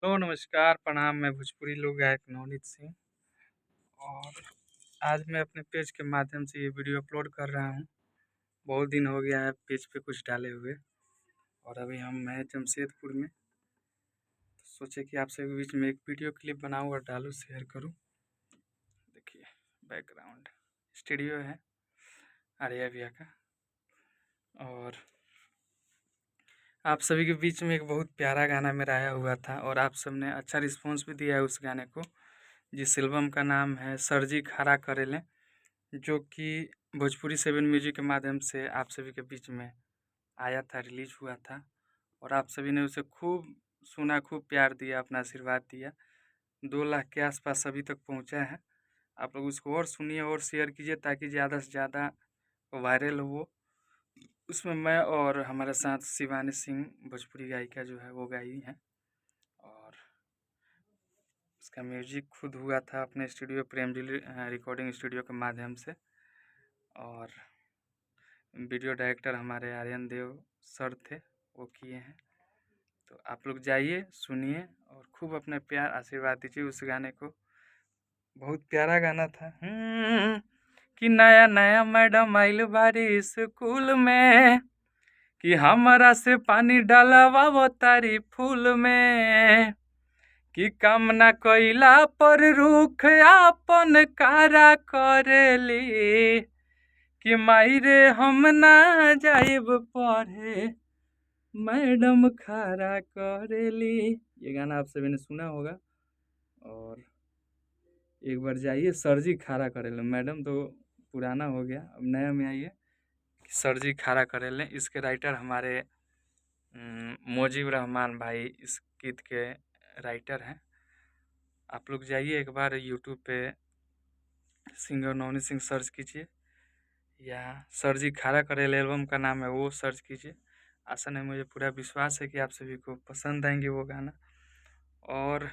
तो नमस्कार, प्रणाम। मैं भोजपुरी लोक गायक नवनीत सिंह और आज मैं अपने पेज के माध्यम से ये वीडियो अपलोड कर रहा हूँ। बहुत दिन हो गया है पेज पे कुछ डाले हुए और अभी मैं जमशेदपुर में सोचे कि आप सभी के बीच में एक वीडियो क्लिप बनाऊँ और डालूँ, शेयर करूँ। देखिए बैकग्राउंड स्टूडियो है आर्या भैया का और आप सभी के बीच में एक बहुत प्यारा गाना मेरा आया हुआ था और आप सबने अच्छा रिस्पॉन्स भी दिया है उस गाने को, जिस एल्बम का नाम है सरजी खारा करेले, जो कि भोजपुरी 7 म्यूजिक के माध्यम से आप सभी के बीच में आया था, रिलीज हुआ था और आप सभी ने उसे खूब सुना, खूब प्यार दिया, अपना आशीर्वाद दिया। 2 लाख के आसपास अभी तक पहुंचा है। आप लोग उसको और सुनिए और शेयर कीजिए ताकि ज़्यादा से ज़्यादा वायरल हो। उसमें मैं और हमारे साथ शिवानी सिंह भोजपुरी गायिका जो है वो गाई हैं और इसका म्यूजिक खुद हुआ था अपने स्टूडियो प्रेमजी रिकॉर्डिंग स्टूडियो के माध्यम से और वीडियो डायरेक्टर हमारे आर्यन देव सर थे, वो किए हैं। तो आप लोग जाइए, सुनिए और खूब अपने प्यार आशीर्वाद दीजिए उस गाने को। बहुत प्यारा गाना था। कि नया नया मैडम आइल बारी स्कूल में, कि हमारा से पानी डालवा वो तारी फूल में, कि काम ना कइला पर रुख आपन कारा करेली, कि माई रे हम ना जाइब पढ़े मैडम खारा करेली। ये गाना आप सभी ने सुना होगा और एक बार जाइए, सरजी खारा करेले। मैडम तो पुराना हो गया, अब नया में आइए, सरजी खारा करेले। इसके राइटर हमारे मोजीब रहमान भाई इस गीत के राइटर हैं। आप लोग जाइए एक बार यूट्यूब पे सिंगर नवनीत सिंह सर्च कीजिए या सरजी खारा करेले एल्बम का नाम है वो सर्च कीजिए। आशा नहीं, मुझे पूरा विश्वास है कि आप सभी को पसंद आएंगे वो गाना। और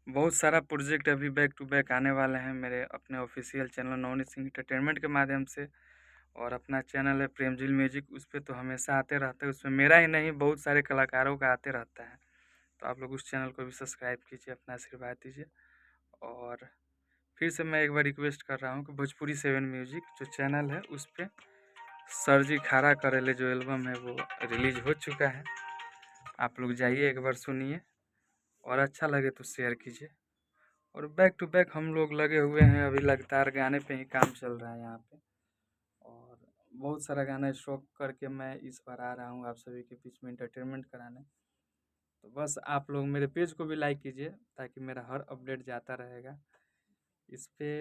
बहुत सारा प्रोजेक्ट अभी बैक टू बैक आने वाले हैं मेरे अपने official channel Navneet Singh entertainment के माध्यम से, और अपना चैनल है प्रेमजिल म्यूजिक, उस पर तो हमेशा आते रहता है। उसमें मेरा ही नहीं, बहुत सारे कलाकारों का आते रहता है। तो आप लोग उस चैनल को भी सब्सक्राइब कीजिए, अपना आशीर्वाद दीजिए। और फिर से मैं एक बार रिक्वेस्ट कर रहा हूँ कि भोजपुरी 7 म्यूजिक जो चैनल है उस पर सरजी खारा करेले जो एल्बम है वो रिलीज हो चुका है। आप लोग जाइए एक बार सुनिए और अच्छा लगे तो शेयर कीजिए। और बैक टू बैक हम लोग लगे हुए हैं, अभी लगातार गाने पे ही काम चल रहा है यहाँ पे और बहुत सारा गाना स्टॉक करके मैं इस बार आ रहा हूँ आप सभी के बीच में एंटरटेनमेंट कराने। तो बस आप लोग मेरे पेज को भी लाइक कीजिए ताकि मेरा हर अपडेट जाता रहेगा इस पे।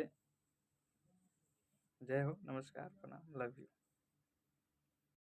जय हो, नमस्कार, प्रणाम, लव यू।